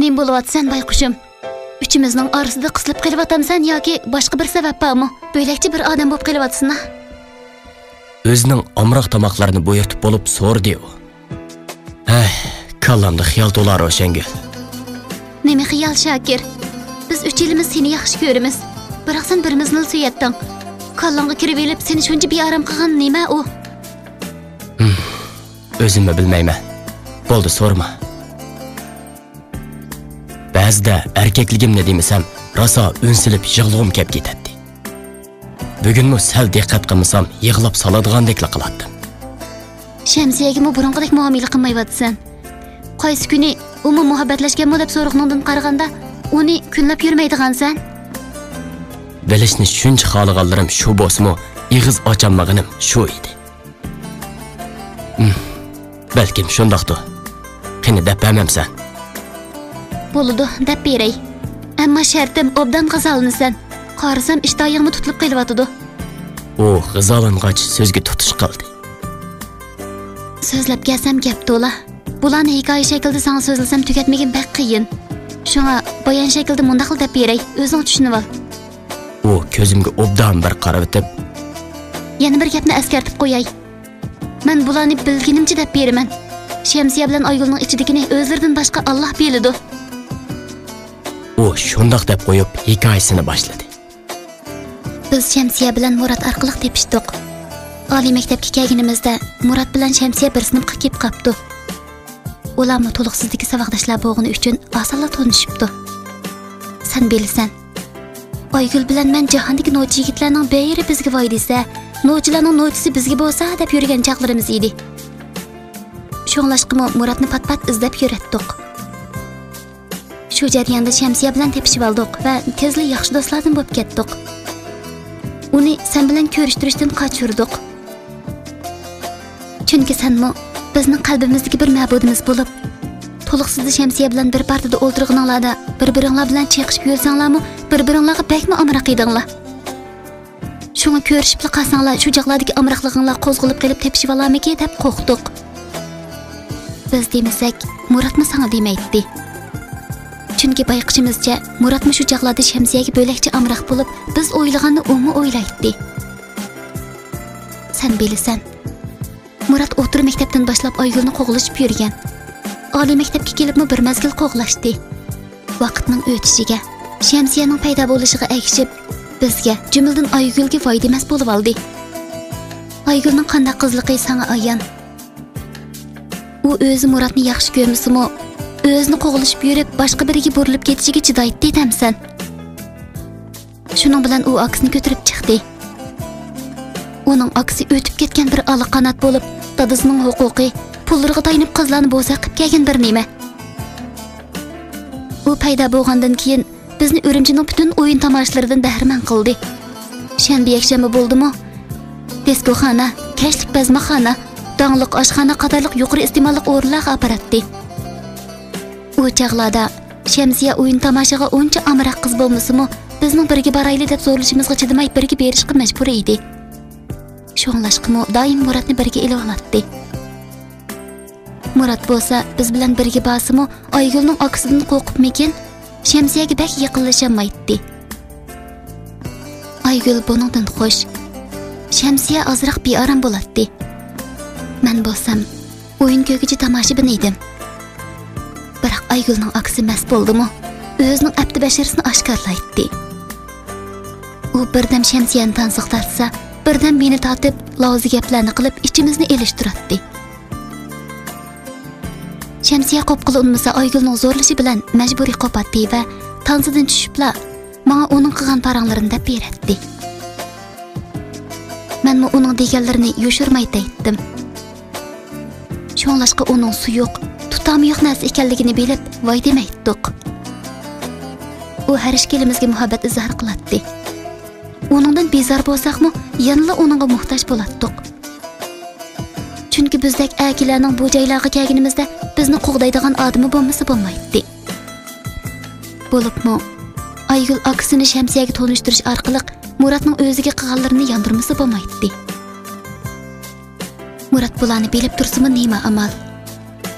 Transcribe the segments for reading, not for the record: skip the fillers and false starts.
Nim bo'lyapsan bayqushim? Üçümüzning orasida qisilib qelyapamsan yoki boshqa bir sabab bormi? Bo'lakchi bir odam bo'lib qelyapsan-a? O'zining omroq tomoqlarini bo'yirtib bo'lib so'rdi u. Kallamda xiyol to'lar o'shanga. Nima xiyol Shakir? Biz 3 yilimiz seni yaxshi ko'ramiz. Biroq sen birimizni suyatding. Kallanga kirib elib seni shuncha bearam qilgan nima u? O'zimni bilmayman. Bo'ldi, so'rma. Ba'zida erkakligimni demasam, rosa unsilib yig'lag'im kelib ketadi. Bugunmi sal diqqat qilmasam, yig'lab soladigandek qilardim. Shamsiyaga burunqidek muomala qilmayapsan. Qaysi kuni uni muhabbatlashganmi deb so'roqningdan qaraganda, uni kunlab yurmaydigansan. Bilishni shuncha xohlaganlarim shu bo'lsa-mu, ig'iz ochamaganim shu edi. Balkim shundoqdir. Qani deb bermamsan. Bo'ladi, deb beray. Ammo shartim obdan qazalinasan. Qarasam ishtoyingni tutilib qelyapti. O, g'azalangach so'zga tutish qildi. So'zlab kelsam gap to'la. Bularni hikoya shaklida sana so'zlasam tugatmagan bak qiyin. Shunga bayon shaklida mundaq deb beray, o'zing tushunib ol. O, ko'zimga obdan bir qarab o'tib, yana bir gapni eskartib qo'yay. Men bularni bilganimcha deb beraman. Shamsiya bilan Aygulning ichidagini o'zlaridan boshqa Alloh biladi. O shundoq deb qo'yib hikoyasini boshladi. Biz Shamsiya bilan Murat orqali tepishdik. Oliy maktabga kelganimizda Murat bilan Shamsiya bir sinfga kelib qopdi. Ularni to'liqsizligi saboqdoshlar bo'lgani uchun osonla tanishibdi. Sen bilsan, Aygul bilan men jahondagi nochi yigitlarning bayri bizga voy desa, nochilarning nochisi bizga bo'lsa deb yurgan chaqlarimiz edi. Sho'nglashqimi Muratni pat-pat izlab yuratdik. Shu jarayonda Shamsiya bilan tepishib oldik va tezli yaxshi do'stlardan bo'lib ketdik. Uni sen bilan ko'rishtirishdan qochirdik. Chunki senmi bizning qalbimizdagi bir ma'budimiz bo'lib, to'liqsizda Shamsiya bilan bir partada o'ltirganinglarda bir-biringlar bilan chiqishib yursanlarmi, bir-biringlarga bakmi amroq edinglar. Shunga ko'rishib qolsanglar, shu joqlardagi amroqliginglar qo'zg'alib qilib tepishib olamiki deb qo'rqdik. Biz demasak, Muratmi sana demaydi. Chunki bayqishimizcha Muratmi shu joqlarda Shamsiyaga bo'lakcha amroq bo'lib, biz o'ylaganni umi o'ylaydi. Sen bilasan, Murat o'tir maktabdan boshlab Aygulni qo'g'lashib yurgan. Oliy maktabga kelibmi bir mazgil qo'g'lashdi. Vaqtning o'tishiga, Shamsiyaning paydo bo'lishiga ergishib, bizga jumladan Aygulga foyda emas bo'lib oldi. Aygulning qanday qizligi sana ayon. U o'zi Muratni yaxshi ko'rmasa-mu, o'zini qo'g'lashib yurib, boshqa biriga burilib ketishiga chidaydi demsan. Shuning bilan u aksini ko'tarib chiqdi. Uning aksi o'tib ketgan bir aloqanat bo'lib, dadasining huquqi, pullariga tayanib qizlarni bo'za qilib kelgan bir nima. U paydo bo'lgandan keyin bizni Urumchining butun o'yin tomoshalaridan bahramand qildi. Shanba yakshanba bo'ldimi? Diskoxona, kashlik bazmaxona, donglik oshxona qatorliq yuqori iste'molli o'rinlarga aparatdi. U chaqlarda Shamsiya o'yin tomoshaga uncha amroq qiz bo'lmasa-mu, bizning birga borayli deb zo'rlashimizga chidamay birga berishga majbur edi. Sho'nglashqimi doim Muratni birga ilg'atdi. Murat bo'lsa biz bilan birga borsa-mu, Aygulning aksidan qo'rqibmikin, Shamsiyaga bak yaqinlashamaydi. Aygul buningdan xush. Shamsiya ozroq bearam bo'ladi. Men bo'lsam, o'yin ko'kichi tomoshabin edim. Biroq Aygulning aksi mas bo'ldimi? O'zining abdi basharasini oshkorlaydi. U birdan Shamsiyani tansiq tortsa, birdan meni tortib, lozi gaplarni qilib ichimizni elishtiradi. Shamsiya qo'pqili unmasa Aygulning zo'rlashi bilan majburiy qo'patdi va tansidan tushibla menga uning qilgan paranglarini deb beradi. Menmi uning deganlarini yo'shirmay aytdim. Sho'nglashqa uning suyuq, tutami yo'q narsa ekanligini bilib, voy demaydik. U har ishkelimizga muhabbat izhor qiladi. Uningdan bezor bo'lsaqmi, yanada uningga muhtoj bo'lardik. Chunki bizdek akilarning bu joylarga kelganimizda bizni qo'g'daydigan odami bo'lmasa bo'lmaydi. Bo'libmi, Aygul aksini Shamsiyaga to'nishtirish orqali Muratning o'ziga qilganlarini yondirmasa bo'lmaydi. Murat bularni bilib tursimi nima amal?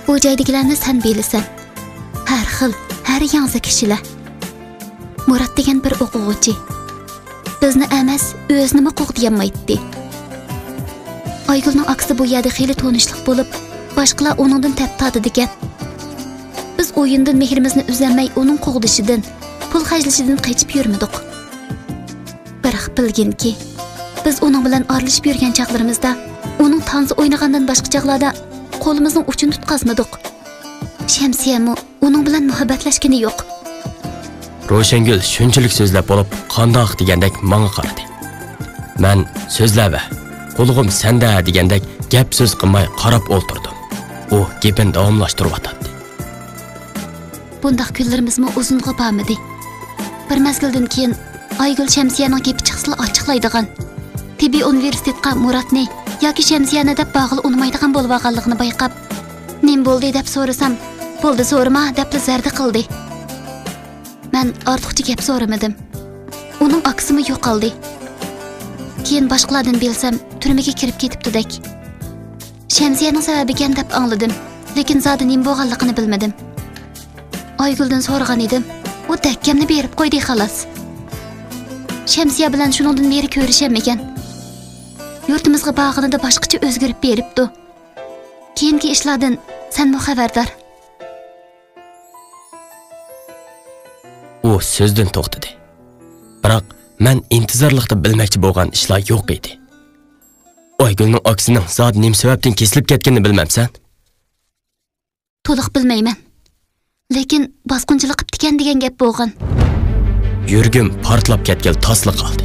Bu joydagilarni sen bilasan. Har xil har yangi kishilar. Murat degan bir o'quvchi bizni emas, o'zini qo'g'diyolmaydi. Aygulning aksi bu yerda xeyli tonishlik bo'lib, boshqalar uningdan tap tatidi ekan. Biz o'yindan mehrimizni uzamay, uning qo'g'dishidan, pul xajlashidan qochib yurmadik. Biroq bilginki, biz uning bilan aralashib yurgan chaqlarimizda, uning tanzi o'ynagandan boshqa chaqlarda qo'limizning uchini tutqazmadik. Shamsiyami uning bilan muhabbatlashgani yo'q. Ro'shangul shunchalik so'zlab bo'lib, qandoq degandek menga qaradi. Men so'zlab, qo'lig'im senda degandek gap so'z qilmay qarab o'ltirdim. U gapini davomlashtirib atadi. Bundaq kunlarimizmi uzunga bormadi. Bir mezgildan keyin Aygul Shamsiyaning gapi chiqsa ochiqlaydigan. Tibbiy universitetga Muratni yoki Shamsiyani deb bog'il unmaydigan bo'lib olganligini bayqab, "Nim bo'ldi?" deb so'rasam, "Bo'ldi, so'rama" deb zarda qildi. Men ortiqcha gap so'ramadim. Uning aksimi yo'qoldi. Keyin boshqalardan bilsam, turmaga kirib ketibdi-dek. Shamsiyaning sababi ekan deb angladim, lekin zodi nim bo'lganligini bilmadim. Ayguldan so'ragan edim. U dakkamni berib qo'ydi xolos. Shamsiya bilan shuningdan beri ko'rishamagan. Yurtimizga bag'inida boshqacha o'zgarib beribdi. Keyingi ishlardan sen xabardor. U so'zdan to'xtadi. Biroq men intizorlikda bilmoqchi bo'lgan ishlar yo'q edi. Aygulning aksining zot nim sababdan kesilib ketganini bilmamsan? To'liq bilmayman. Lekin bosqinchilik qilib ekan degan gap bo'lgan. Yurgim portlab ketgan tasliq qoldi.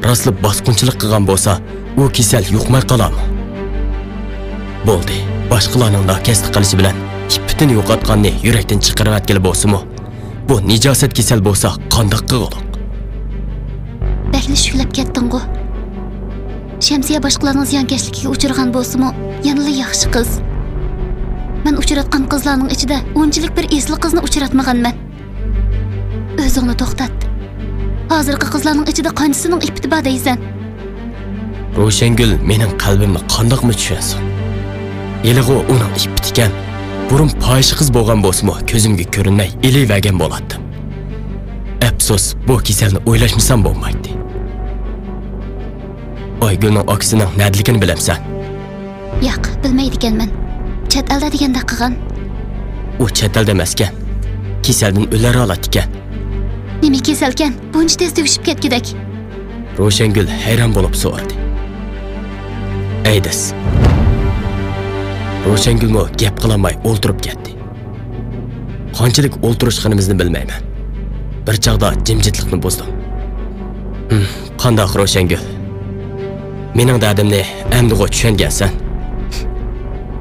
Rostli bosqinchilik qilgan bo'lsa, u kasal yuqmay qolarmi? Bo'ldi. Boshqalarning da kasb qilishi bilan ippitini yo'qotganni yurakdan chiqarib atgili bo'lsa-mu, bu nijosat kasal bo'lsa, qandoq qilg'uliq? Bakli shuklab ketding-ku. Shamsiya boshqalarning ziyonkashligiga uchragan bo'lsa-mu, yanada yaxshi qiz. Men uchratgan qizlarning ichida unchalik bir esli qizni uchratmaganman. O'zingni to'xtat. Hozirgi qizlarning ichida qanchasining ipiti bor deysan? Ro'shangul mening qalbimni qandoqmi tushunsin? Elig'i uning ipiti ekan, burun poyish qiz bo'lgan bo'lsa-mu, ko'zimga ko'rinmay elivergan bo'ladi. Afsus, bu kasalni o'ylashmasam bo'lmaydi. Aygulning aksining nadligini bilamsan? Yo'q, bilmaydi ekanman. Chet elda deganda qilgan. U chet elda emaskan. Kasaldan o'lar oladi ekan. Nima kasalkan? Buncha tez tugishib ketgidek. Ro'shangul hayron bo'lib so'radi. Aydas. Ro'shangulmo gap qilmay o'ltirib ketdi. Qanchalik o'ltirishganimizni bilmayman. Bir chaqda jimjitlikni buzdim. Qandoq Ro'shangul? Mening dadimni endi tushungansan.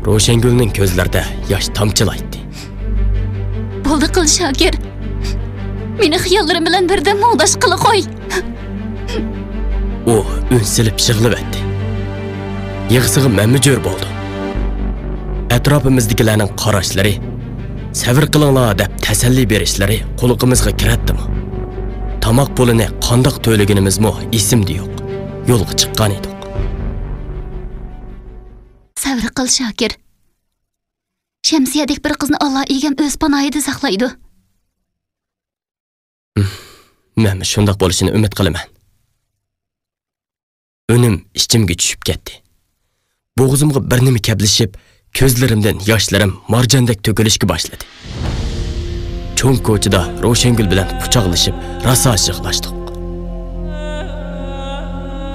Ro'shangulning ko'zlarida yosh tomchilaydi. Bo'ldi qil Shokir. Meni xiyollarim bilan birdan mo'g'dash qila qo'y. U unsilib yig'lab etdi. Yig'sig'i mamujur bo'ldi. Atrofimizdagilarning qarashlari, "Sabr qilinglar" deb tasalli berishlari quloqimizga kiratdimi? Tomoq pulini qandoq to'laganimizmi esimda yo'q. Yo'lga chiqqan edik. Sabr qil Shokir. Shamsiyadek bir qizni Alloh egam o'z panohida saqlaydi. Men shundoq bo'lishini umid qilaman. O'nim ichimga tushib ketdi. Bo'g'zimga bir nima kablishib, ko'zlarimdan yoshlarim marjandek to'kilishga boshladi. Cho'ng ko'chada Ro'shangul bilan quchoqlashib, rosa yig'lashdik.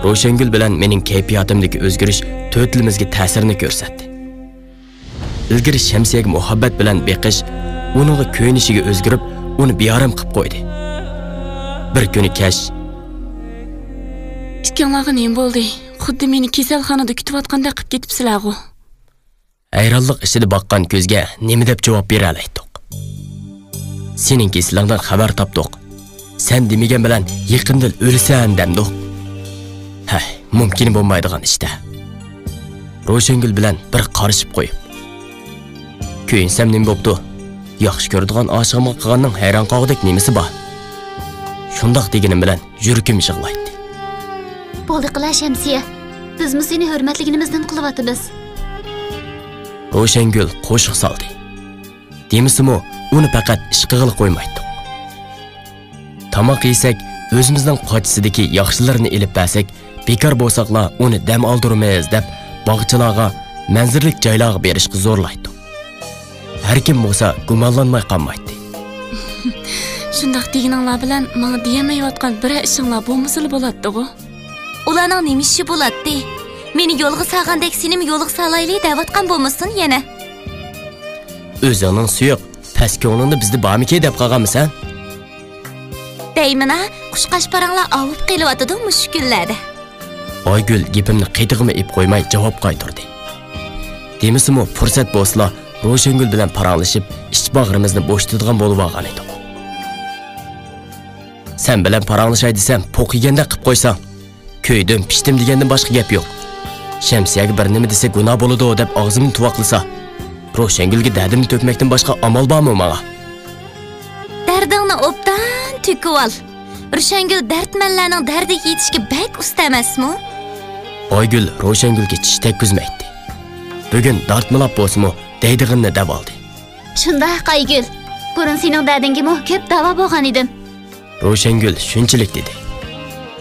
Ro'shangul bilan mening kayfiyatimdagi o'zgarish to'tlimizga ta'sirini ko'rsatdi. Ilgari Shamsiyaga muhabbat bilan beqish uningga ko'yinishiga o'zgarib, uni beyarim qilib qo'ydi. Bir kuni kash ikkanlarga nima bo'ldi? Xuddi meni kasalxonada kutayotganda qilib ketibsizlar-ku. Hayronlik ishida boqqan ko'zga nima deb javob bera oldik? Sening kasalingdan xabar topdik. Sen demagan bilan yaqinda o'lsan demdik. Mumkin bo'lmaydigan ishda. Ro'shangul bilan bir qarishib qo'yib. Ko'yinsam nima bo'pti? Yaxshi ko'radigan oshig'imga qilganning hayron qolgudek nimasi bor? Shundoq deganim bilan yuragim yig'laydi. Bo'ldi qila Shamsiya. Bizmi seni hurmatligimizdan qilyapmiz. Ro'shangul qo'shiq soldi. Demisimi, uni faqat ish qilib qo'ymaydi. Tamoq yesak, o'zimizning qochisidagi yaxshilarini elib bersak, bekor bo'lsaqla uni dam oldirmaymiz deb bog'chilarga, manzirlik joylarga berishga zo'rlaydi. Har kim bo'lsa gumonlanmay qolmaydi. Shundaq deganinglar bilan menga deyamayotgan bir ishinglar bo'lmasa bo'ladi-ku. Ularning nima ishi bo'ladi? Meni yo'lga salgandek seni yo'lga salayli da'vatgan bo'lmasin yana. O'zingning suyuq, past ko'nglingda bizni bormiki deb qolganmisan? Deymina, qushqash paranglar avib qelyotdi mush kunlarda. Oygul gapimni qitig'imi ib qo'ymay javob qaytardi. Demisimi, fursat bo'lsa, Ro'shangul bilan paranglashib, ish-bag'rimizni bo'shtadigan bo'lib olgan edik. Sen bilan paranglashay desam, poq yeganda qilib qo'ysang, ko'ydim, pishdim degandan boshqa gap yo'q. Shamsiyaga bir nima desa gunoh bo'ladi deb og'zimni tuvoqlasa, Ro'shangulga dardimni to'kmakdan boshqa amal bormi menga? Dardingni obdan to'kib ol. Ro'shangul dardmanlarning dardiga yetishga bak usta emasmi? Oygul Ro'shangulga tish tekkizmaydi. Bugun dartmilab bo'lsa-mu, deydig'inni deb oldi. Shunday Qaygul. Burun sening dardingga ko'p davo bo'lgan edim. Ro'shangul shunchalik dedi.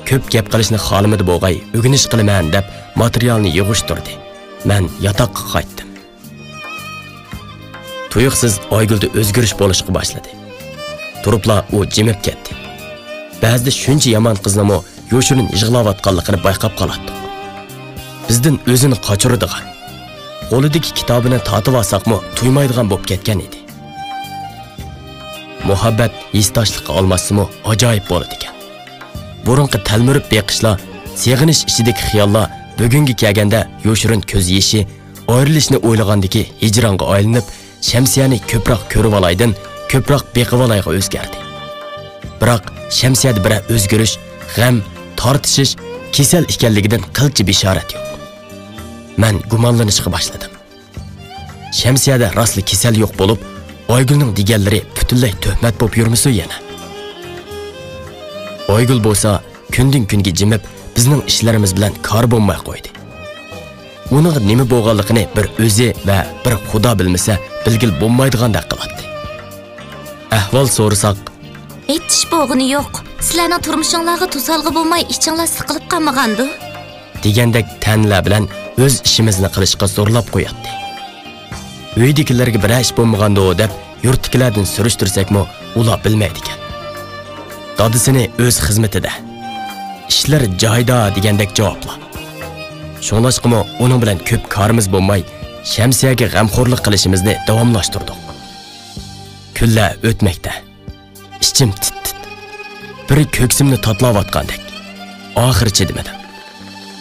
Ko'p gap qilishni xohlamadi bo'g'ay, o'g'inish qilaman deb materialni yig'ishtirdi. Men yotoqqa qaytdim. Tuyuqsiz Oygulda o'zgarish bo'lishga boshladi. Turibla u jimib ketdi. Ba'zida shuncha yomon qiznimi yo'shirin yig'layotganligini bayqab qoladi. Bizdan o'zini qochiradigan, qo'lidagi kitobini tatib olsaqmi tuymaydigan bo'lib ketgan edi. Muhabbat istoshliqqa olmasimi ajoyib bo'ladi ekan. Burunqi talmirib beqishlar, seg'inish ichidagi xiyollar bugungi kelganda yo'shirin ko'z yeshi, ayrilishni o'ylagandagi hijronga aylanib, Shamsiyani ko'proq ko'rib olaydin, ko'proq beqib olayga o'zgardi. Biroq Shamsiyada bir o'zgarish, g'am, tortishish, kasal ekanligidan qilchi bishorat yo'q. Men gumonlanishga boshladim. Shamsiyada rostli kasal yo'q bo'lib, Oygulning deganlari butunlay tuhmat bo'lib yurmasa yana. Oygul bo'lsa, kundan kunga jimib, bizning ishlarimiz bilan kor bo'lmay qo'ydi. Uning nima bo'lganligini bir o'zi va bir Xudo bilmasa, bilgil bo'lmaydigandek qiladi. Ahvol so'rasak, hech bo'g'ini yo'q. Sizlarning turmushingizga to'salg'i bo'lmay, ichinglar siqilib qolmagandi. Degandek tanlar bilan o'z ishimizni qilishga zo'rlab qo'yadi. Uydagilarga bir ish bo'lmaganda deb yurtdagilardan surishtirsakmi, ular bilmaydi ekan. Dadisini o'z xizmatida. Ishlar joyida degandek javoblar. Shunlashqimi uning bilan ko'p korimiz bo'lmay, Shamsiyaga g'amxo'rlik qilishimizni davomlashtirdik. Kunlar o'tmoqda. Ichim tit-tit. Bir ko'ksimni tatlayotgandek. Oxir chidimadim.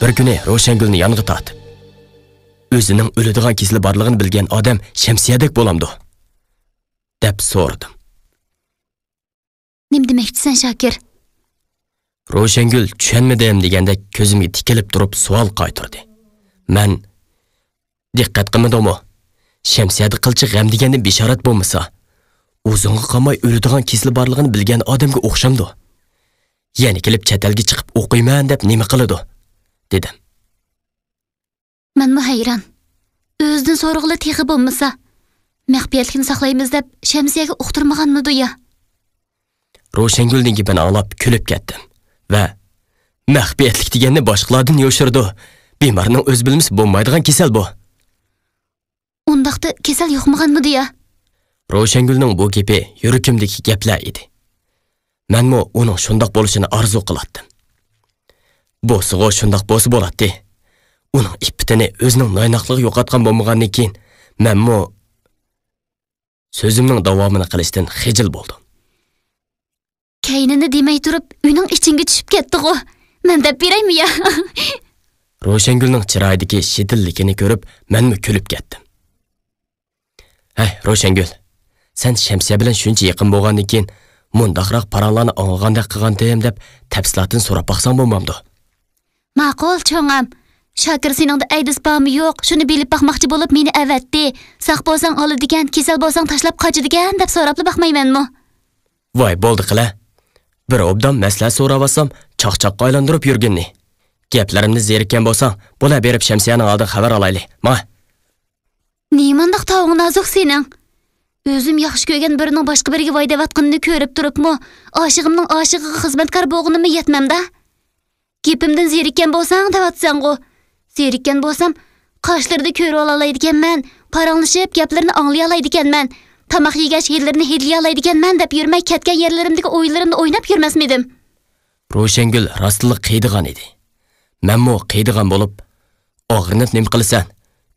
Bir kuni Ro'shangulni yonga tortib, o'zining o'ladigan kesli borlig'ini bilgan odam Shamsiyadek bo'lamdi deb so'radim. Nim demoqchisan, Shokir? Ro'shangul tushunmadim degandek ko'zimga tikilib turib savol qaytardi. Men diqqat qilmadimmi? Shamsiyada qilchi g'am deganda bishorat bo'lmasa, o'zingga qolmay o'ladigan kesli borlig'ini bilgan odamga o'xshamdi. Yana kelib chatalga chiqib o'qiyman deb nima qiladi? dedim. Men hayron. O'zidan so'rg'ili teg'i bo'lmasa, maxfiyatlikni saqlaymiz deb Shamsiyaga uqtirmaganmidi ya? Ro'shangulning gapini anglab kulib ketdim va maxfiyatlik deganni boshqalardan yo'shirdi. Bemorning o'z bilmisi bo'lmaydigan kasal bu. Undaqda kasal yo'qmaganmidi ya? Ro'shangulning bu gapi yuragimdagi gaplar edi. Menmi uning shundoq bo'lishini orzu qilardim. Bo'sig'o shundoq bo'lsa bo'ladi. Uning ipitini o'zining noynoqligi yo'qotgan bo'lmagandan keyin menmi so'zimning davomini qilishdan xijil bo'ldim. Kaynini demay turib, uning ichinga tushib ketdi-ku. Men deb beraymi ya? Ro'shangulning chiroyidagi shidilligini ko'rib, menmi kulib ketdim. Hey, Ro'shangul, sen Shamsiya bilan shuncha yaqin bo'lgandan keyin mundaqroq paranglarni olgandek qilgandim deb tafsilotini so'rab baqsam bo'lmamdi. Ma'qul, cho'ngam. Shokir seningda aydis bormi yo'q, shuni bilib baqmoqchi bo'lib meni avatdi. Saq bo'lsang oladigan, kasal bo'lsang tashlab qochadigan deb so'rabli baqmaymanmi? Voy, bo'ldi qila. Bir obdan maslahat so'rab olsam, chaqchaqqa aylantirib yurginni. Gaplarimni zerikkan bo'lsang, bo'la berib Shamsiyaning oldiga xabar olayli. Ma. Nimandaq tavong nozuk sening? Özüm yaxşı ko'rgan birining boshqa biriga vaydavatqanini ko'rib turibmi, oshig'imning oshigiga xizmatkor bo'lganimni yetmamda. Gepimdan zerikkan bo'lsang devatsan-ku. Zerikkan bo'lsam, qoshlarida ko'rib olalaydiganman, paranglashib gaplarini anglay olaydiganman. Tamaq yegash yerlarini hidlay olaydiganman deb yurmay ketgan yerlarimdagi o'ylarimni o'ynab yurmasmidim. Ro'shangul rostliq qiydigan edi. Menmo qiydigan bo'lib, og'rinib nima qilasan?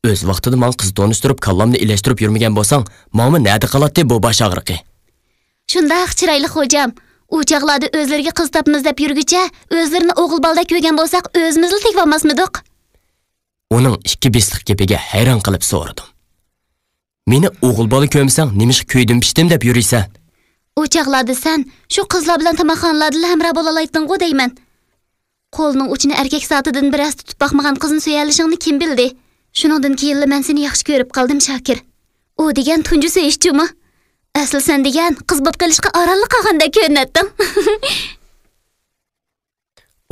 O'z vaqtida men qiz tonishtirib, kallamni ilashtirib yurmagan bo'lsang, menmi nada qiladi bu bosh og'riqi? Shundaq chiroyli xo'jam, u chaqlarda o'zlariga qiz topmiz deb yurguncha, o'zlarini o'g'il balda ko'rgan bo'lsak, o'zimizni tekib olmasmidik? Uning ikki besliq gapiga hayron qilib so'radim. Meni o'g'il bola ko'msang, nimish kuydim pishdim deb yuriysan? U chaqlarda sen shu qizlar bilan tamoqxonalarda hamra bo'la olayding-ku deyman. Qo'lning uchini erkak soatidan biroz tutib boqmagan qizni so'yalishingni kim bildi? Shuningdan keyin men seni yaxshi ko'rib qoldim, Shokir. U degan tunji so'yishchimi? Asl sen degan qiz bo'lib qolishga oraliq qolganda ko'rinatding.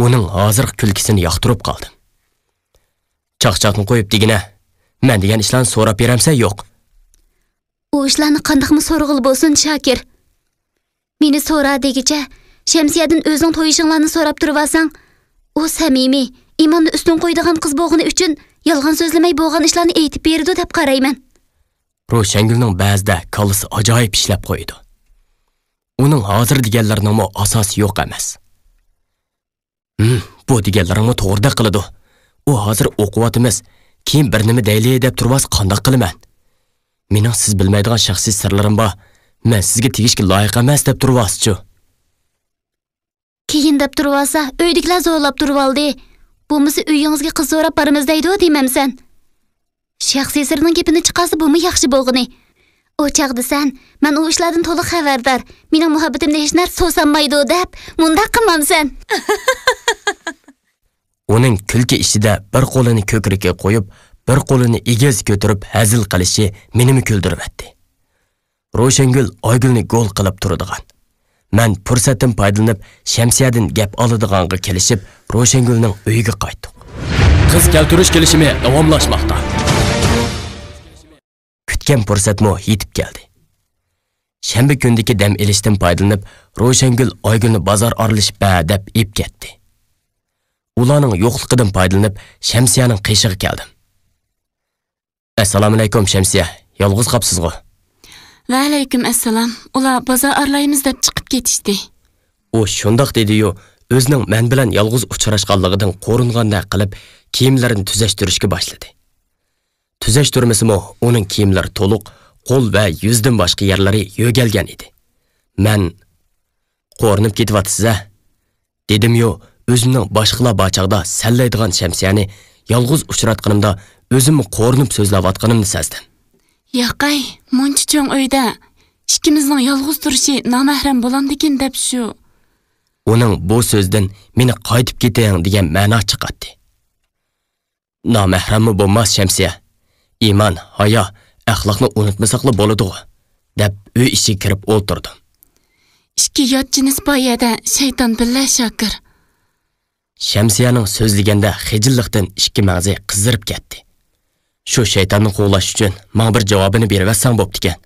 Uning hozir kulkisini yoqtirib qoldim. Chaqchaqni qo'yib degina, men degan ishlarni so'rab beramsa yo'q. U ishlarni qandaqmi so'rg'il bo'lsin, Shokir. Meni so'ra degicha, Shamsiyadan o'zing to'yishinglarni so'rab turibsan. U samimiy, iymonni ustun qo'ydigan qiz bo'lgani uchun yolg'on so'zlamay bo'lgan ishlarni aytib berdi deb qarayman. Ro'shangulning ba'zida kallasi ajoyib ishlab qo'ydi. Uning hozir deganlarining asosi yo'q emas. Bu deganlarimni to'g'rida qiladi. U hozir o'qiyotimiz, keyin bir nima deyli deb turmas qandoq qilaman? Mening siz bilmaydigan shaxsiy sirlarim bor. Men sizga tegishga loyiq emas deb turvaschi. Keyin deb turvasa, uydagilar zo'rlab turib oldi. Bo'lmasa uyingizga qiz so'rab boramiz deydi deymamsan. Shaxsiy sirning gapini chiqarsa bumi yaxshi bo'lg'ini. O chaqda sen, men u ishlardan to'liq xabardor. Mening muhabbatimni hech narsa so'sanmaydi deb, mundaq qilmamsan. Uning kulki ishida bir qo'lini ko'kriga qo'yib, bir qo'lini egaz ko'tarib hazil qilishi menimi kuldiribdi. Ro'shangul Oygulni gol qilib turadigan. Men fursatdan foydalanib, Shamsiyadan gap oladiganga kelishib, Ro'shangulning uyiga qaytdik. Qiz keltirish kelishimi davomlashmoqda. Kutgan fursatmo yetib keldi. Shanba kundagi dam elishdan foydalanib, Ro'shangul Oygulni bozor oralashib deb ip ketdi. Ularning yo'qligidan foydalanib, Shamsiyaning qishig'iga keldim. Assalomu alaykum Shamsiya, yolg'iz qopsizg'u? Va alaykum assalom. Ular bozor orlaymiz deb chiqib ketishdi. U shundoq dedi-yu, o'zining men bilan yolg'iz uchrashganligidan qo'ringandek qilib, kiyimlarini tuzashtirishga boshladi. Tuzashtirmasimi, uning kiyimlari to'liq, qo'l va yuzdan boshqa yerlari yo'galgan edi. Men qo'rinib ketyapsiz-a? Dedim-yu, o'zimning boshqalar bachaqda sallaydigan Shamsiyani yolg'iz uchratganimda o'zimni qo'rinib so'zlayotganimni sezdim. Yo'qay, muncha cho'ng uyda ikkimizning yolg'iz turishi nomahram bo'lamdikin deb shu. Uning bu so'zdan meni qaytib ketaying degan ma'no chiqadi. Nomahrammi bo'lmas Shamsiya. Iymon, hayo, axloqni unutmasaqla bo'ladi deb uy ichiga kirib o'ltirdim. Ikki yotchiniz boyada shayton billa Shokir. Shamsiyaning so'zliganda xijillikdan ikki mag'zi qizdirib ketdi. Shu shaytonni qo'g'lash uchun men bir javobini bervasan bo'pti ekan.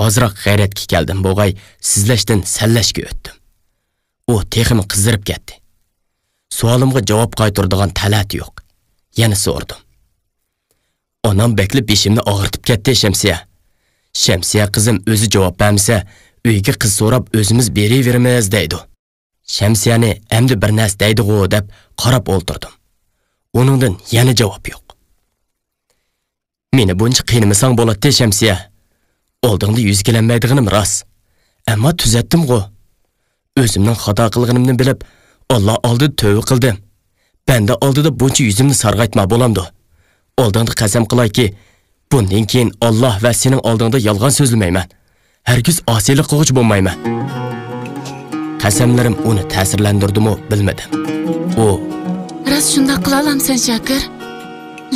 Ozroq g'ayratga keldim, bo'g'ay sizlashdan sallashga o'tdim. U teximi qizdirib ketdi. Savolimga javob qaytaradigan talat yo'q. Yana so'rdim. Onam beklib beshimni og'irtib ketdi Shamsiya. Shamsiya qizim o'zi javob bermasa, uyga qiz so'rab o'zimiz beraveramiz deydi. Shamsiyani endi bir narsa deydi-ku deb qarab o'ltirdim. Uningdan yana javob yo'q. Meni buncha qiynamasan bo'ladi Shamsiya. Oldingda yuz kelanmaydiganim rost. Ammo tuzatdim-ku. O'zimning xato qilganimni bilib, Alloh oldida tövbe qildim. Benda oldida buncha yuzimni sarg'aytma bo'lamdi. Oldingda qasam qilayki, bundan keyin Alloh va sening oldingda yolg'on so'zlamayman. Hargiz osiylik qilg'ich bo'lmayman. Qasamlarim uni ta'sirlantirdimi bilmadim. U Rost shunday qila olamsan Shokir.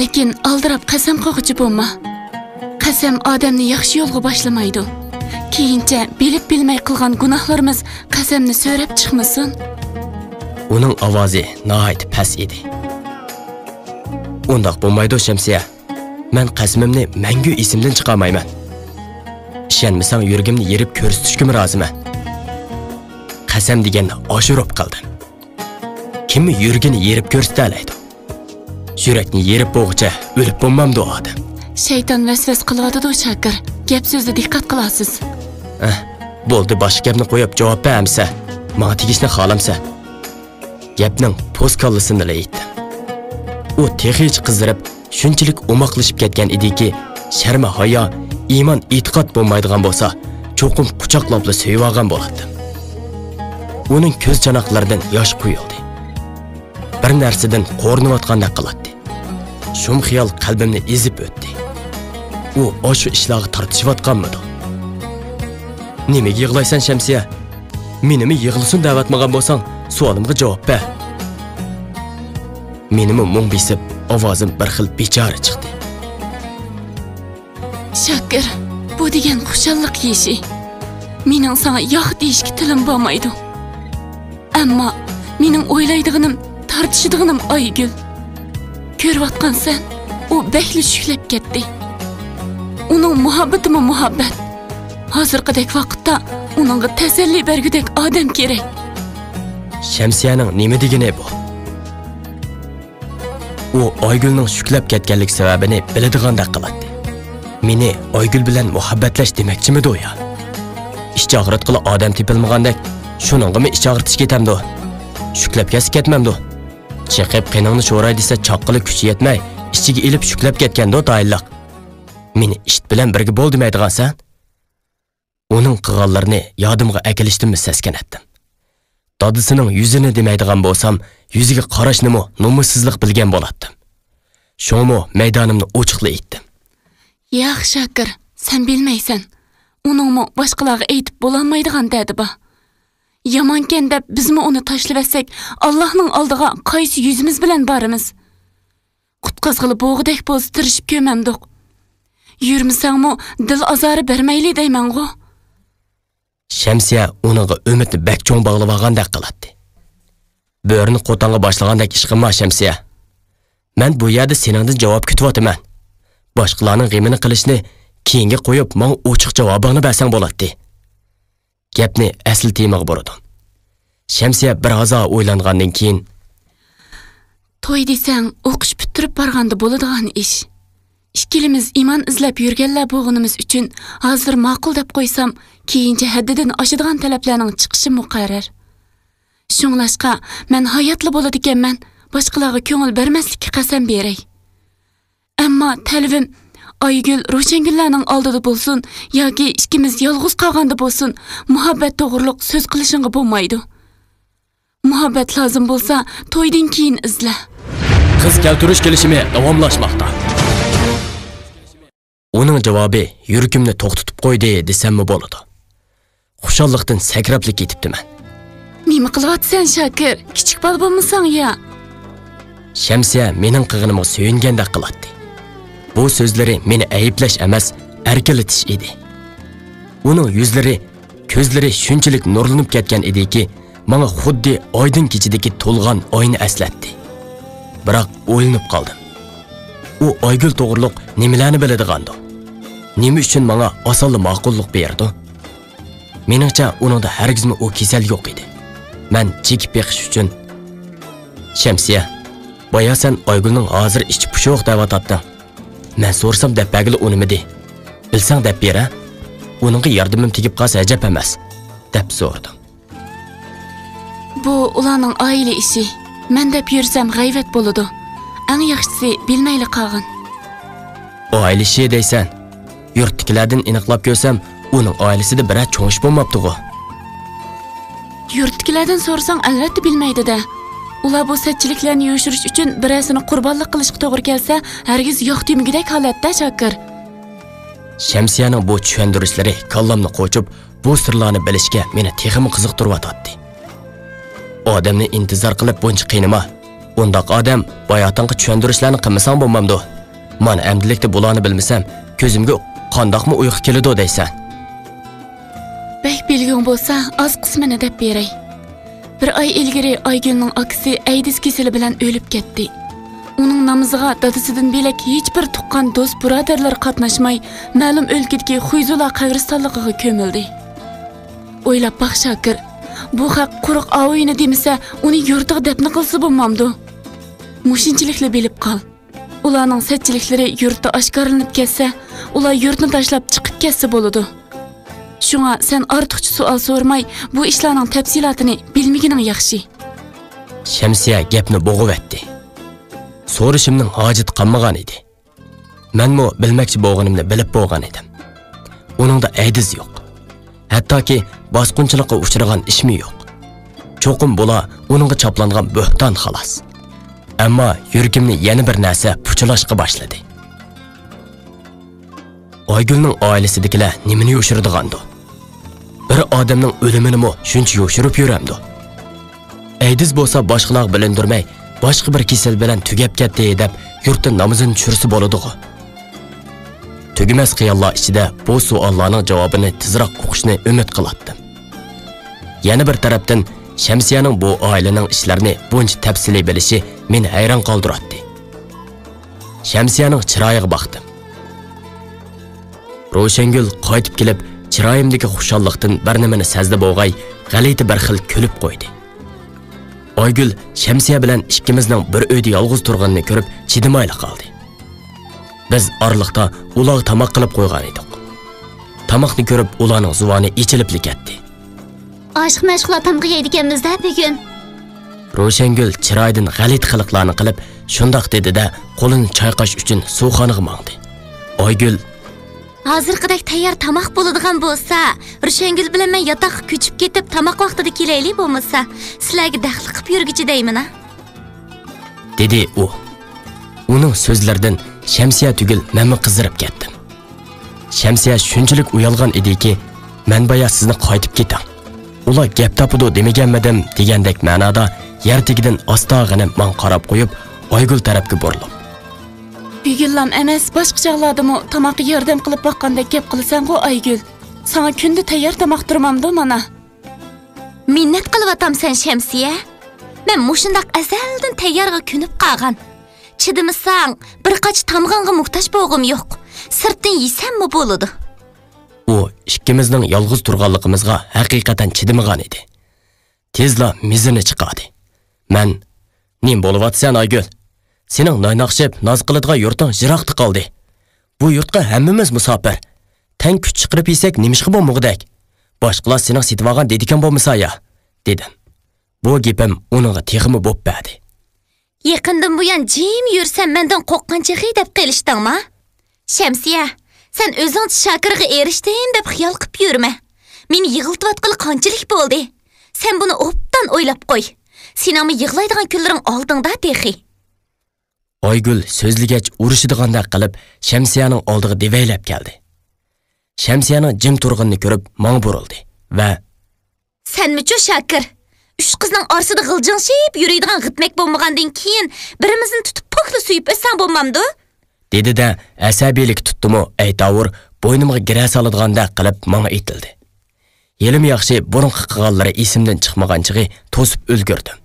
Lekin aldirab qasam qo'g'ichi bo'lma. Qasam odamni yaxshi yo'lga boshlamaydi. Keyincha bilib bilmay qilgan gunohlarimiz qasamni so'rab chiqmasin. Uning ovozi nihoyat past edi. Undaq bo'lmaydi Shamsiya. Men qasamimni mangu esimdan chiqarmayman. ishonmasang yuragimni yerib ko'rsatishga roziman. Qasam deganni oshirib qildim. Kimni yuragini yerib ko'rsata oladi? Yurakni yerib bo'g'icha o'lib bo'lmamdi odam. Shayton vasvas qilyotdi Shakir. Gap so'zga diqqat qilasiz. Bo'ldi, boshqa gapni qo'yib javob bermasa, menga tegishni xohlamsa. Gapning postkallasini aytdim. U texnik qizdirib, shunchalik umoqlashib ketgan ediki, sharma hayo, iymon, e'tiqod bo'lmaydigan bo'lsa, cho'qim quchoqlab sevib olgan bo'ladi. Uning ko'z chanoqlaridan yosh quyildi. Bir narsadan qo'rnayotgandek qiladi. Shum xiyol qalbimni ezib o'tdi. U o'sha ishlarga tortishayotganmidi? Nimaga yig'laysan Shamsiya? Menimi yig'lisin da'vatmagan bo'lsang, savolimga javob ber. Menimi mung bisib, ovozim bir xil bechora chiqdi. Shakir, bu degan xushalliq yeshi. Mening sana yo'q deyishga tilim bo'lmaydi. Ammo mening o'ylaydiganim, tartishadiganim Aygul. Ko'rayotgansan, u behli shuklab ketdi. Uning muhabbatimi muhabbat. Hozirgidek vaqtda uningga tasalli bergudek odam kerak. Shamsiyaning nima degani bu? U Aygulning shuklab ketganlik sababini biladigandek qiladi. Meni Aygul bilan muhabbatlash demakchimidi u ya? İşçi ağrıtqılı odam tepilmagandek, shuningimi ish og'ritish ketamdi. Shuklab kesib ketmamdi. Chiqib qiningni sho'ray desa chaqqili kuchi yetmay, ichiga ilib shuklab ketgandi tayinliq. Meni ish bilan birga bo'l demaydigansan? Uning qilganlarini yodimga akilishdim saskanatdim. Dadisining yuzini demaydigan bo'lsam, yuziga qarashnimi nomussizlik bilgan bo'lardim. Shunmi maydonimni ochiqla aytdim. Yo'q Shakir, sen bilmaysan. Uningmi boshqalarga aytib bo'lanmaydigan dedi bu. Yamanken deb bizmi uni tashlab Allohning oldiga qaysi yuzimiz bilan boramiz? Qutqazg'ili bo'g'idek bo'lsa tirishib ko'mamdiq. Yurmasangmi dil azori bermayli deyman-ku. Shamsiya uninga umidni bak cho'ng bog'lab olgandek qiladi. Bo'rini qo'tonga boshlagandek ish qilma Shamsiya. Men bu yerda seningdan javob kutyapman. Boshqalarning g'imini qilishni keyinga qo'yib, men ochiq javobini bersang bo'ladi. Gapni asl temaga bordim. Shamsiya bir oz o'ylangandan keyin, to'y desang, o'qish bitirib borganda bo'ladigan ish. Ikkilimiz iymon izlab yurganlar bo'g'inimiz uchun hozir ma'qul deb qo'ysam, keyincha haddidan oshadigan talablarning chiqishi muqarrar. Shunglashqa, men hayotli bo'ladi ekanman, boshqalarga ko'ngil bermaslikka qasam beray. Ammo talabim Aygul Ro'shangullarning oldida bo'lsin yoki ikkimiz yolg'iz qolganda bo'lsin, muhabbat to'g'riliq so'z qilishingga bo'lmaydi. Muhabbat lozim bo'lsa, to'ydan keyin izla. Qiz keltirish kelishimi davomlashmoqda. Uning javobi yuragimni to'xtatib qo'ydi desammi bo'ladi. Xushallikdan sakrablik ketibdiman. Nima qilyapsan Shakir? Kichik bola bo'lmasang ya? Shamsiya mening qig'inimga suyungandek qiladi. Bu so'zlari meni ayiblash emas, erkalatish edi. Uning yuzlari, ko'zlari shunchalik nurlanib ketgan ediki, menga xuddi oydin kechidagi to'lg'an oyni eslatdi. Biroq o'ylanib qoldim. U Aygul to'g'riliq nimalarni biladigandi? Nima uchun menga osonli ma'qullik berdi? Meningcha uningda hargizmi u kasal yo'q edi. Men chekib beqish uchun Shamsiya, boya sen Aygulning hozir ichi pushoq da'vatatdi. Men so'rsam deb bagili unimidi. Bilsang deb bera. Uningga yordamim tegib qolsa ajab emas, deb so'rdim. Bu ularning oila ishi. Men deb yursam g'ayvat bo'ladi. Eng yaxshisi bilmayli qolgin. Oila ishi deysan. Yurtdagilardan aniqlab ko'rsam, uning oilasida biror cho'ngish bo'lmabdi-ku. Yurtdagilardan so'rsang albatta bilmaydi-da. Ular bu satchiliklarni yo'shirish uchun birasini qurbonlik qilishga to'g'ri kelsa, hargiz yo'q demagidek holatda Shakir. Shamsiyaning bu tushuntirishlari kallamni qo'chib, bu sirlarni bilishga meni texmi qiziqtiryapti. Odamni intizor qilib buncha qiynama. Undaq odam bayotinga tushuntirishlarni qilmasam bo'lmamdi. Men amdilikda bularni bilmasam, ko'zimga qandoqmi uyqu keladi deysan. Bek bilgan bo'lsa, oz qismini deb beray. Bir oy ilgari Aygulning akasi aydis kasali bilan o'lib ketdi. Uning namoziga dadasidan belak hech bir tuqqan do'st birodarlar qatnashmay, ma'lum o'lkadagi Xuyzula qabristonligiga ko'mildi. O'ylab baq Shakir, bu haq quruq avuyini demasa, uni yurtiga dafn qilsa bo'lmamdi. Mushinchilikla bilib qol. Ularning satchiliklari yurtda oshkorlanib ketsa, ular yurtni tashlab chiqib ketsa bo'ladi. Shunga sen ortiqcha savol so'ramay, bu ishlarning tafsilotini bilmagining yaxshi. Shamsiya gapni bo'g'ib etdi. So'rishimning hojat qolmagan edi. Menmo bilmoqchi bo'lganimni bilib bo'lgan edim. Uningda aydiz yo'q. Hattoki bosqinchilikqa uchragan ishmi yo'q. Cho'qim bo'la uningga chaplangan bo'hton xolos. Ammo yuragimni yana bir narsa puchulashga boshladi. Oygulning oilasidagilar nimani yoshirdigandi? Bir odamning o'limini shuncha yoshirib yuramdi. Aydiz bo'lsa boshqalar bilindirmay, boshqa bir kasal bilan tugab ketdi deb yurtda namozini tushirsa bo'ladi-ku. Tugumas xiyollar ichida bu savollarning javobini tezroq o'qishni umid qilatdim. Yana bir tarafdan Shamsiyaning bu oilaning ishlarini buncha tafsiliy bilishi meni hayron qoldirdi. Shamsiyaning chiroyiga baqdim. Ro'shangul qaytib kelib, chiroyimdagi xushallikdan bir nimani sezdi bo'lg'ay, g'alati bir xil kulib qo'ydi. Oygul Shamsiya bilan ikkimizning bir uyda yolg'iz turganini ko'rib, chidamayli qoldi. Biz orliqda ular tamoq qilib qo'ygan edik. Tamoqni ko'rib, ularning zuvoni ichilib ketdi. Aşıq məşğulat tamğı yeydikenmizdə bugün. Ro'shangul chiroydan g'alit qiliqlarni qilib, shundoq dedi-da, qo'lini chayqash uchun suvxonaga mangdi. Oygul Hazırqıdak tayyor tamoq bo'ladigan bo'lsa, Ro'shangul bilan men yotoqqa ko'chib ketib, tamoq vaqtida kelaylik bo'lmasa, sizlarga daxli qilib yurgichi deyman-a? dedi u. Uning so'zlaridan Shamsiya tugul menmi qizirib ketdim. Shamsiya shunchalik uyalgan ediki, men boya sizni qaytib ketang. Ular gap topidi demaganmidim degandek ma'noda yertigidan ostog'ini men qarab qo'yib, Oygul tarafga burilib. Bugünlam emas, boshqa chog'lardimi tamoqqa yordam qilib boqqandek gap qilsan-ku Aygul. Sana kunda tayyor tamoq turmamdi mana. Minnat qilib sen Shamsiya. Men mushundaq azaldan tayyorga kunib qolgan. Chidimisang, bir qach tamg'anga muhtoj bo'lg'im yo'q. Sirtdan yeysammi bo'ladi? U ikkimizning yolg'iz turganligimizga haqiqatan chidimagan edi. Tezla mizini chiqadi. Men, "Nim bo'lyapsan Aygul? Sening noynaqshib, noz qiladigan yurting jiroqda qoldi. Bu yurtga hammamiz musofir. Tang kuch chiqirib yesak nimishqa bo'lmoqdak. Boshqalar sening setib olgan dedikan bo'lmasa ya", dedim. Bu gapim uningga texmi bo'padi. Yaqindan buyon jim yursam mendan qo'rqqanchig'i deb qilishdingmi? Shamsiya, sen o'zing Shakirga erishdim deb xiyol qilib yurma. Meni yig'iltayotgan qanchalik bo'ldi? Sen buni obdan o'ylab qo'y. Seningmi yig'laydigan kunlaring oldingda texi. Oygul so'zligach urishdigandek qilib Shamsiyaning oldiga devaylab keldi. Shamsiyaning jim turganini ko'rib manga burildi va "Senmi-chu Shakir? Üç qizning orasida g'iljinshib yuradigan g'itmak bo'lmagandan keyin birimizni tutib pokli suyib o'ssan bo'lmamdi?" dedi-da, asabiylik tutdimi aytavur bo'ynimga gira soladgandek qilib menga aytildi. Yelim yaxshi burunqi qilganlari esimdan chiqmaganchig'i to'sib ulgurdim.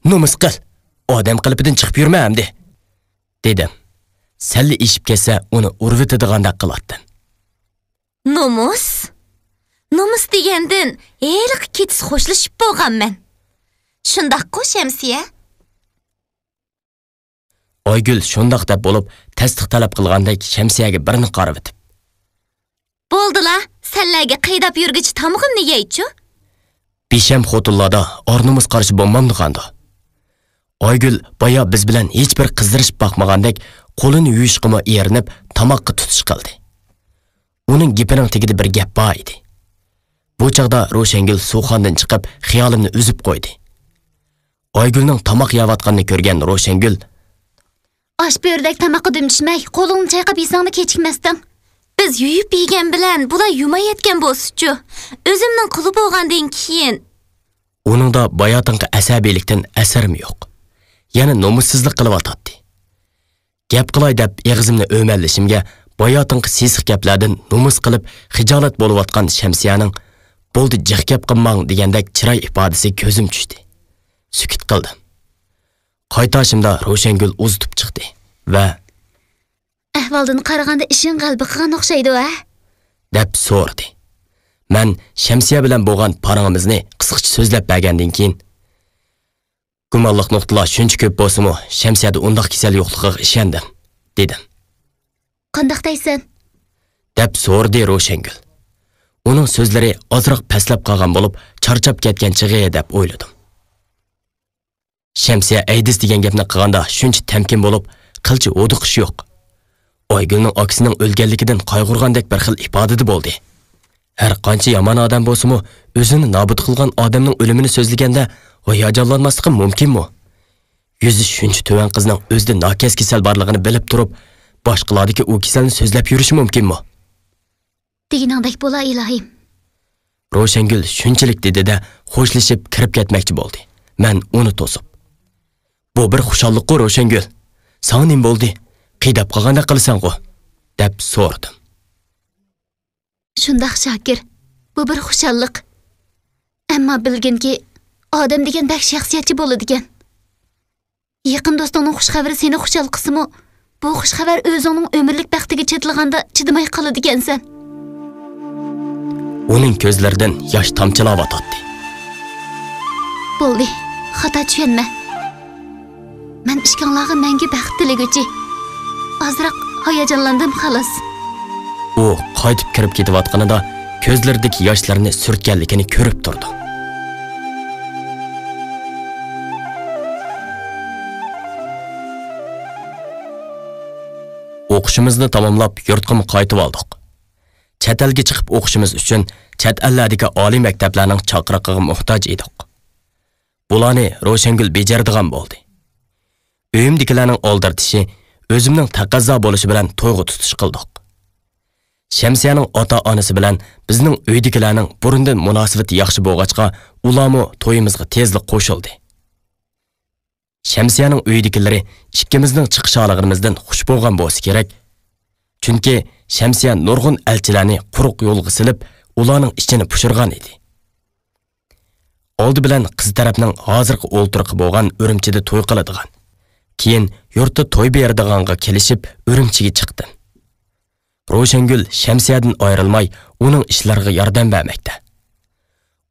Nomus qil. Odam qalbidan chiqib yurma hamdi, dedim. Salli ishib ketsa uni urvitadigandak qilatdim. Nomus degandan eliq ketis xo'shlashib bo'lganman. Shundaq-ku Shamsiya? Oygul shundoq deb bo'lib, tasdiq talab qilgandek Shamsiyaga birini qarab etib. "Bo'ldi-la, senlarga qaydab yurgichi tamg'imni yeychu?" Besham xotinlarda ornimiz qarshi bo'lmamdiganda. Oygul boya biz bilan hech bir qizdirishib boqmagandek qo'lini yuvishqima erinib tamoqqa tutish qildi. Uning gapining tagida bir gap bor edi. Bu chaqda Ro'shangul suvxondan chiqib xiyolimni uzib qo'ydi. Oygulning tamoq yeyotganini ko'rgan Ro'shangul, "Osh bo'rdek tamoqqa dumchmay, qo'lingni chayqab yesangni kechikmasdan. Biz yuyib yegan bilan bular yumayotgan bo'lsa-chu, o'zimning qilib bo'lgandan keyin." Uningda bayotinqi asabiylikdan asarmi yo'q. Yana nomussizlik qilib atadi. Gap qilay deb eg'izimni o'mallashimga bayotinqi sesiq gaplardan nomus qilib xijolat bo'layotgan Shamsiyaning "Bo'ldi, jiq gap qilmang" degandek chiroy ifodasi ko'zim tushdi. Sukut qildim. Qaytashimda Ro'shangul uzitib chiqdi va Ahvoldan qaraganda ishing qalbi qilgan o'xshaydi, ha? deb so'radi. Men Shamsiya bilan bo'lgan parangimizni qisqacha so'zlab bergandan keyin gumonliq nuqtalar shuncha ko'p bo'lsa-mu, Shamsiyada undaq kasal yo'qligiga ishondim, dedim. Qandoq deysan? deb so'rdi Ro'shangul. Uning so'zlari ozroq paslab qolgan bo'lib, charchab ketgan chig'i deb o'yladim. Shamsiya aydis degan gapni qilganda shuncha tamkin bo'lib, qilchi o'diqish yo'q. Oygulning akisining o'lganligidan qayg'urgandek bir xil ifodada bo'ldi. Har qancha yomon odam bo'lsa-mu, o'zini nobud qilgan odamning o'limini so'zlaganda hayajonlanmasligi mumkinmi? Yuzi shuncha tuvan qizning o'zida nakaz kasal borligini bilib turib, boshqalardagi u kasalni so'zlab yurishi mumkinmi? Deganingdek bo'la ilohim. Ro'shangul shunchalik dedi-da, xo'shlashib kirib ketmoqchi bo'ldi. Men uni to'sib, "Bu bir xushalliq-ku Ro'shangul. Sana nim bo'ldi? Qidab qolganda qilsan-ku?" deb so'radim. Shundaq Shakir, bu bir xushalliq. Ammo bilginki, odam degan bak shaxsiyatchi bo'ladigan. Yaqin do'stingning xush xabari seni xushal qismi, bu xush xabar o'zingning umrlik baxtiga chetlaganda chidamay qoladigansan. Uning ko'zlaridan yosh tomchilab o'tdi. Bo'ldi, xato tushunma. Men ishkanlarga menga baxt tilaguchi. Azroq hayajonlandim xolos. U qaytib kirib ketayotganida ko'zlaridagi yoshlarni surtganligini ko'rib turdi. O'qishimizni tamomlab yurtga qaytib oldik. Chet elga chiqib o'qishimiz uchun chet ellardagi oliy maktablarning chaqiriqiga muhtoj edik. Bularni Ro'shangul bejaradigan bo'ldi. Uyimdagilarning oldirtishi, o'zimning taqozo bo'lishi bilan to'yg'u tutish qildik. Shamsiyaning ota-onasi bilan bizning uydagilarning burundan munosabati yaxshi bo'lg'achqa, ularmo to'yimizga tezlik qo'shildi. Shamsiyaning uyidagilari ikkimizning chiqishaligimizdan xush bo'lgan bo'lsa kerak. Chunki Shamsiya nurg'un elchilarni quruq yo'lga silib, ularning ichini pushirgan edi. Oldi bilan qiz tarafning hozirgi o'ltirqi bo'lgan Urumchida to'y qiladigan. Keyin yurtda to'y beradiganga kelishib Urumchiga chiqdim. Ro'shangul Shamsiyadan ayrilmay, uning ishlariga yordam bermoqda.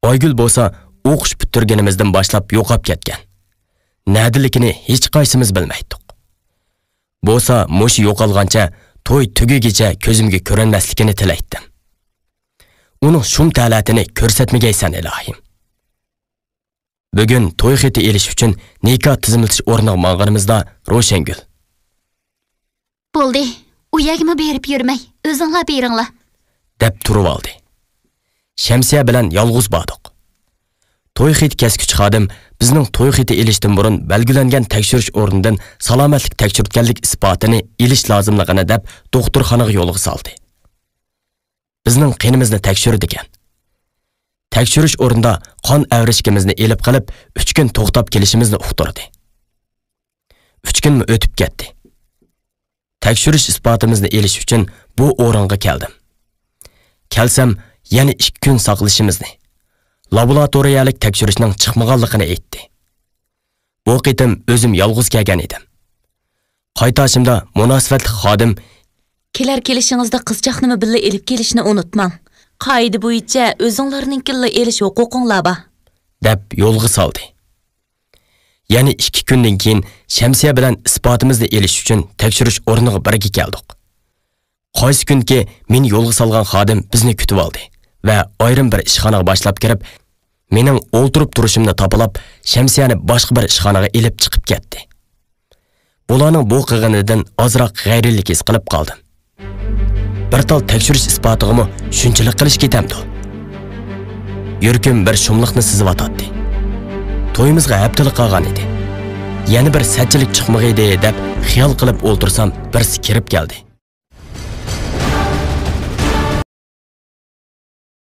Oygul bo'lsa, o'qish bitirganimizdan boshlab yo'qab ketgan. Nadilikini hech qaysimiz bilmaydik. Bo'lsa, mush yo'qolgancha to'y tugigicha ko'zimga ko'rinmasligini tilaydim. Uning shum talatini ko'rsatmagaysan ilohim. Bugun to'y xiti elish uchun nikoh tizimlatish o'rniga mang'animizda Ro'shangul. Bo'ldi, u yagima berib yurmay, o'zinglar beringlar, deb turib oldi. Shamsiya bilan yolg'iz bordik. To'y xiti keskuchi xodim bizning to'y xiti elishdan burun belgilangan tekshirish o'rnidan salomatlik tekshirtganlik isbotini elish lozimligini deb doktorxonaga yo'lga soldi. Bizning qinimizni tekshirdi ekan. Tekshirish o'rnida qon avrishkimizni elib qilib 3 kun to'xtab kelishimizni uqtirdi. 3 kunmi o'tib ketdi. Tekshirish isbotimizni elish uchun bu o'ringa keldim. Kelsam, yana 2 kun saqlashimizni, laboratoriyalik tekshirishning chiqmaganligini aytdi. Bu qitim o'zim yolg'iz kelgan edim. Qaytashimda munosabatli xodim, "Kelar kelishingizda qizchaqni billa elib kelishni unutmang. Qoida bo'yicha o'zinglarninkiga elish huquqinglar bor", deb yo'lga soldi. Yana 2 kundan keyin Shamsiya bilan isbotimizni elish uchun tekshirish o'rniga birga keldik. Qaysi kunki meni yo'lga solgan xodim bizni kutib oldi va ayrim bir ishxonaga boshlab kirib, mening o'ltirib turishimni topilib, Shamsiyani boshqa bir ishxonaga elib chiqib ketdi. Bularning bu qilganidan ozroq g'ayrilik his qilib qoldim. Bir tal tekshirish isbotig'imi shunchalik qilish ketamdi. Yurkim bir shumliqni sizib atadi. To'yimizga haftalik qolgan edi. Yana bir satchilik chiqmag'aydi deb xiyol qilib o'ltirsam, birsi kirib keldi.